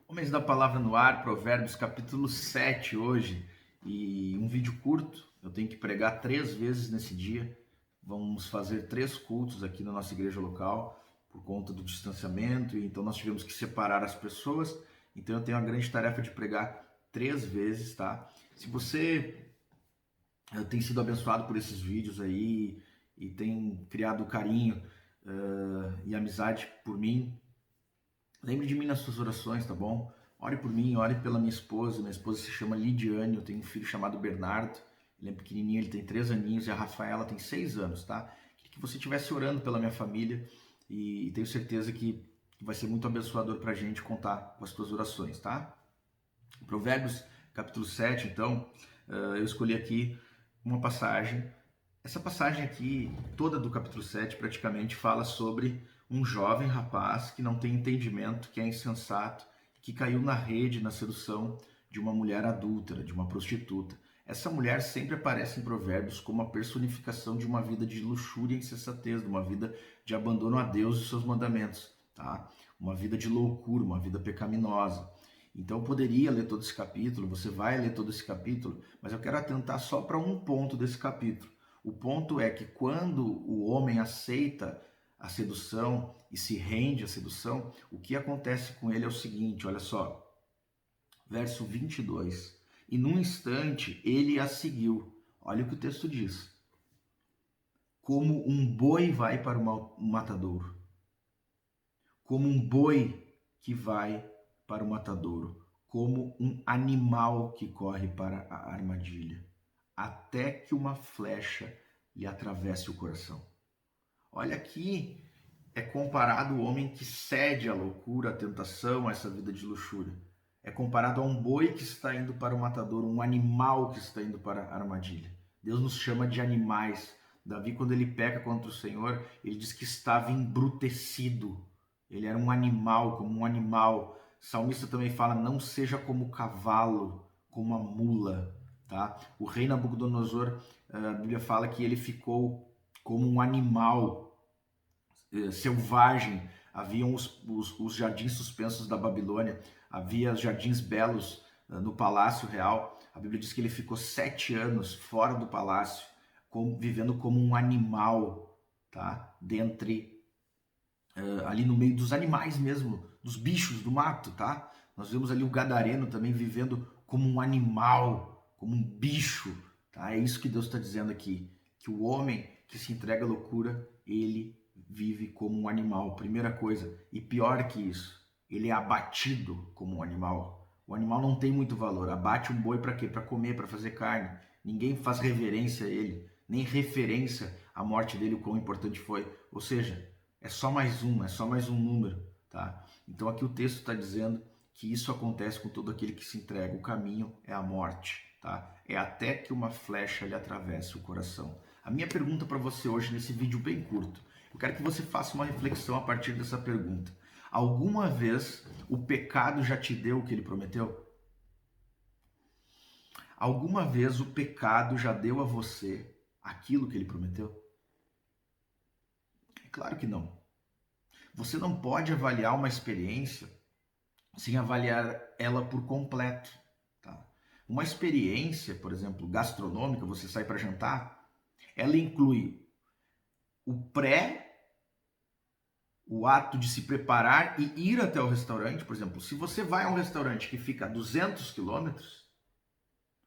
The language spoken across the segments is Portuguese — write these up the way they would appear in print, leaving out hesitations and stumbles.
Homens da Palavra no Ar, Provérbios capítulo 7 hoje, e um vídeo curto. Eu tenho que pregar 3 vezes nesse dia. Vamos fazer 3 cultos aqui na nossa igreja local, por conta do distanciamento, e então nós tivemos que separar as pessoas. Então eu tenho a grande tarefa de pregar 3 vezes, tá? Se você tem sido abençoado por esses vídeos aí e tem criado carinho e amizade por mim, lembre de mim nas suas orações, tá bom? Ore por mim, ore pela minha esposa. Minha esposa se chama Lidiane, eu tenho um filho chamado Bernardo. Ele é pequenininho, ele tem 3 aninhos e a Rafaela tem 6 anos, tá? Queria que você estivesse orando pela minha família e tenho certeza que vai ser muito abençoador pra gente contar com as tuas orações, tá? Provérbios capítulo 7, então, eu escolhi aqui uma passagem. Essa passagem aqui, toda do capítulo 7, praticamente fala sobre um jovem rapaz que não tem entendimento, que é insensato, que caiu na rede, na sedução de uma mulher adúltera, de uma prostituta. Essa mulher sempre aparece em Provérbios como a personificação de uma vida de luxúria e insensatez, de uma vida de abandono a Deus e seus mandamentos, tá? Uma vida de loucura, uma vida pecaminosa. Então eu poderia ler todo esse capítulo, você vai ler todo esse capítulo, mas eu quero atentar só para um ponto desse capítulo. O ponto é que quando o homem aceita a sedução e se rende à sedução, o que acontece com ele é o seguinte, olha só, verso 22. E num instante ele a seguiu. Olha o que o texto diz. Como um boi vai para o matadouro. Como um boi que vai para o matadouro. Como um animal que corre para a armadilha. Até que uma flecha lhe atravesse o coração. Olha aqui, é comparado o homem que cede à loucura, à tentação, a essa vida de luxúria. É comparado a um boi que está indo para o matadouro, um animal que está indo para a armadilha. Deus nos chama de animais. Davi, quando ele peca contra o Senhor, ele diz que estava embrutecido. Ele era um animal, como um animal. O salmista também fala, não seja como o cavalo, como a mula. Tá? O rei Nabucodonosor, a Bíblia fala que ele ficou como um animal selvagem. Haviam os jardins suspensos da Babilônia, havia jardins belos no Palácio Real. A Bíblia diz que ele ficou 7 anos fora do palácio, vivendo como um animal, tá? Dentre, ali no meio dos animais mesmo, dos bichos do mato, tá? Nós vemos ali o gadareno também vivendo como um animal, como um bicho, tá? É isso que Deus está dizendo aqui, que o homem que se entrega à loucura, ele vive como um animal, primeira coisa. E pior que isso, ele é abatido como um animal. O animal não tem muito valor. Abate um boi para quê? Para comer, para fazer carne. Ninguém faz reverência a ele, nem referência à morte dele, o quão importante foi. Ou seja, é só mais um número, tá? Então aqui o texto está dizendo que isso acontece com todo aquele que se entrega. O caminho é a morte, tá? É até que uma flecha lhe atravesse o coração. A minha pergunta para você hoje, nesse vídeo bem curto, eu quero que você faça uma reflexão a partir dessa pergunta. Alguma vez o pecado já te deu o que ele prometeu? Alguma vez o pecado já deu a você aquilo que ele prometeu? É claro que não. Você não pode avaliar uma experiência sem avaliar ela por completo. Tá? Uma experiência, por exemplo, gastronômica, você sai para jantar, ela inclui o pré, o ato de se preparar e ir até o restaurante. Por exemplo, se você vai a um restaurante que fica a 200 quilômetros,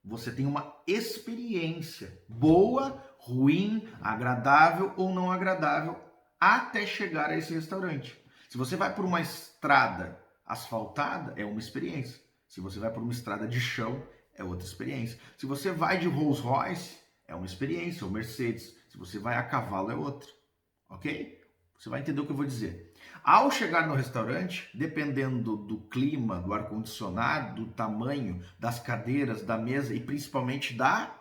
você tem uma experiência boa, ruim, agradável ou não agradável até chegar a esse restaurante. Se você vai por uma estrada asfaltada, é uma experiência. Se você vai por uma estrada de chão, é outra experiência. Se você vai de Rolls Royce, é uma experiência, ou Mercedes. Se você vai a cavalo, é outra. Ok? Você vai entender o que eu vou dizer. Ao chegar no restaurante, dependendo do clima, do ar-condicionado, do tamanho, das cadeiras, da mesa e principalmente da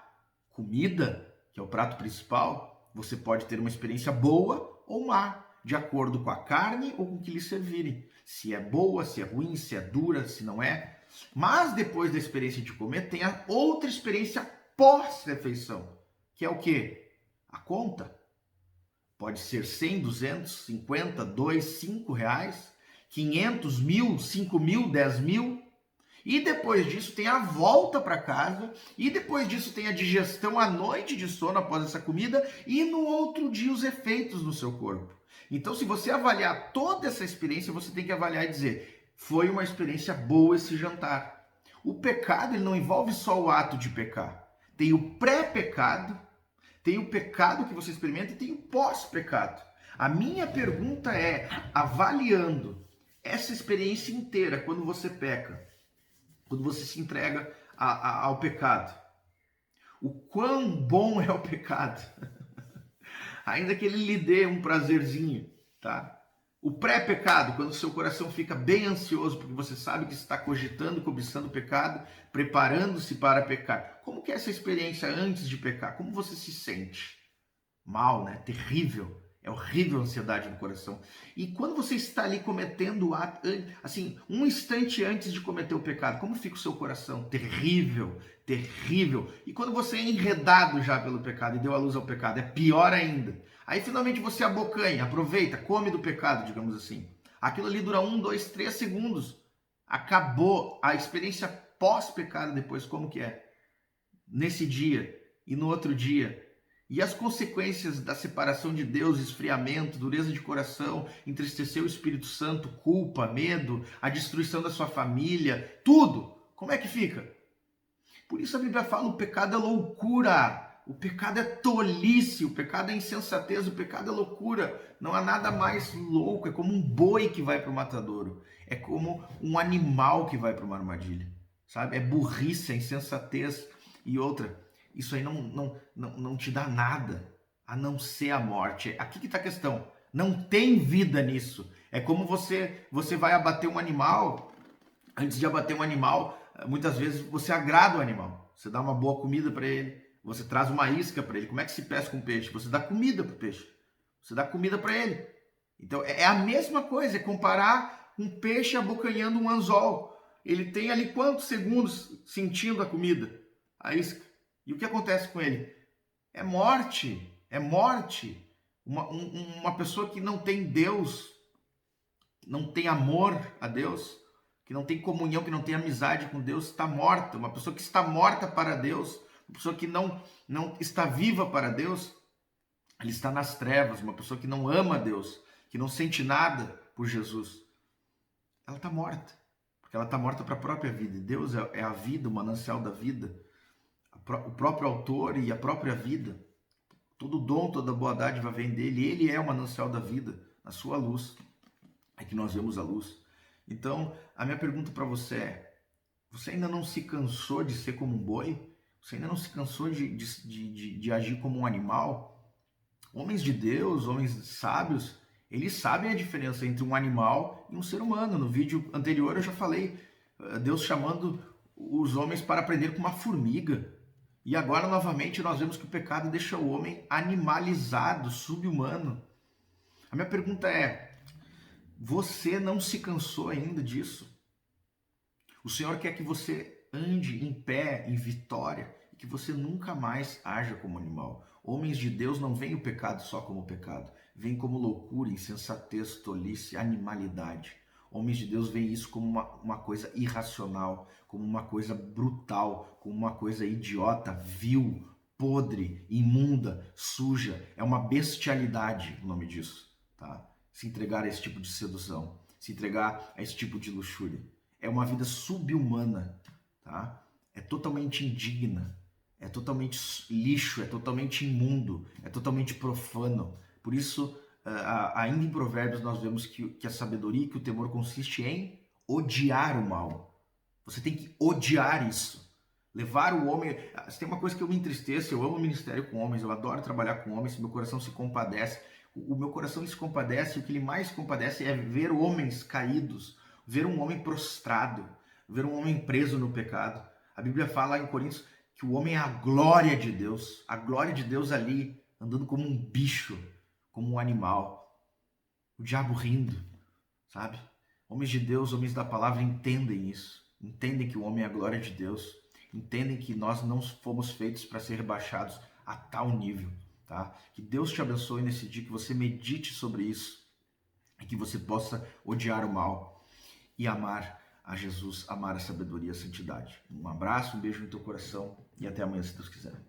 comida, que é o prato principal, você pode ter uma experiência boa ou má, de acordo com a carne ou com o que lhe servirem. Se é boa, se é ruim, se é dura, se não é. Mas depois da experiência de comer, tem a outra experiência pós-refeição, que é o quê? A conta. Pode ser 100, 200, 50, 2, 5 reais. 500, 1.000, 5.000, 10.000. E depois disso tem a volta para casa, e depois disso tem a digestão à noite de sono após essa comida, e no outro dia os efeitos no seu corpo. Então, se você avaliar toda essa experiência, você tem que avaliar e dizer, foi uma experiência boa esse jantar. O pecado, ele não envolve só o ato de pecar. Tem o pré-pecado, tem o pecado que você experimenta e tem o pós-pecado. A minha pergunta é, avaliando essa experiência inteira, quando você peca, quando você se entrega ao pecado, o quão bom é o pecado, ainda que ele lhe dê um prazerzinho, tá? O pré-pecado, quando o seu coração fica bem ansioso, porque você sabe que está cogitando, cobiçando o pecado, preparando-se para pecar. Como que é essa experiência antes de pecar? Como você se sente? Mal, né? Terrível. É horrível a ansiedade no coração. E quando você está ali cometendo o ato, assim, um instante antes de cometer o pecado, como fica o seu coração? Terrível, terrível. E quando você é enredado já pelo pecado e deu a luz ao pecado, é pior ainda. Aí finalmente você abocanha, aproveita, come do pecado, digamos assim. Aquilo ali dura 1, 2, 3 segundos. Acabou a experiência pós-pecado depois, como que é? Nesse dia e no outro dia. E as consequências da separação de Deus, esfriamento, dureza de coração, entristecer o Espírito Santo, culpa, medo, a destruição da sua família, tudo. Como é que fica? Por isso a Bíblia fala, o pecado é loucura, o pecado é tolice, o pecado é insensatez, o pecado é loucura. Não há nada mais louco, é como um boi que vai para o matadouro, é como um animal que vai para uma armadilha, sabe? É burrice, é insensatez. E outra, isso aí não te dá nada, a não ser a morte. Aqui que está a questão. Não tem vida nisso. É como você vai abater um animal. Antes de abater um animal, muitas vezes você agrada o animal. Você dá uma boa comida para ele. Você traz uma isca para ele. Como é que se pesca um peixe? Você dá comida para o peixe. Você dá comida para ele. Então é a mesma coisa. É comparar um peixe abocanhando um anzol. Ele tem ali quantos segundos sentindo a comida? A isca. E o que acontece com ele? É morte, é morte. Uma pessoa que não tem Deus, não tem amor a Deus, que não tem comunhão, que não tem amizade com Deus, está morta. Uma pessoa que está morta para Deus, uma pessoa que não está viva para Deus, ela está nas trevas. Uma pessoa que não ama Deus, que não sente nada por Jesus, ela está morta, porque ela está morta para a própria vida. E Deus é a vida, o manancial da vida. O próprio autor e a própria vida, todo dom, toda boa dádiva vem dele, ele é o manancial da vida, a sua luz, é que nós vemos a luz. Então, a minha pergunta para você é, você ainda não se cansou de ser como um boi? Você ainda não se cansou de agir como um animal? Homens de Deus, homens sábios, eles sabem a diferença entre um animal e um ser humano. No vídeo anterior eu já falei, Deus chamando os homens para aprender com uma formiga. E agora, novamente, nós vemos que o pecado deixa o homem animalizado, sub-humano. A minha pergunta é, você não se cansou ainda disso? O Senhor quer que você ande em pé, em vitória, e que você nunca mais haja como animal. Homens de Deus não veem o pecado só como pecado, veem como loucura, insensatez, tolice, animalidade. Homens de Deus veem isso como uma coisa irracional, como uma coisa brutal, como uma coisa idiota, vil, podre, imunda, suja. É uma bestialidade o nome disso, tá? Se entregar a esse tipo de sedução, se entregar a esse tipo de luxúria. É uma vida sub-humana, tá? É totalmente indigna, é totalmente lixo, é totalmente imundo, é totalmente profano. Por isso, ainda em Provérbios nós vemos que a sabedoria e que o temor consiste em odiar o mal. Você tem que odiar isso. Levar o homem... Se tem uma coisa que eu me entristeço, eu amo o ministério com homens, eu adoro trabalhar com homens, meu coração se compadece. O meu coração se compadece, e o que ele mais compadece é ver homens caídos, ver um homem prostrado, ver um homem preso no pecado. A Bíblia fala lá em Coríntios que o homem é a glória de Deus ali, andando como um bicho, como um animal, o diabo rindo, sabe? Homens de Deus, homens da palavra entendem isso, entendem que o homem é a glória de Deus, entendem que nós não fomos feitos para ser rebaixados a tal nível, tá? Que Deus te abençoe nesse dia, que você medite sobre isso, e que você possa odiar o mal e amar a Jesus, amar a sabedoria e a santidade. Um abraço, um beijo no teu coração e até amanhã, se Deus quiser.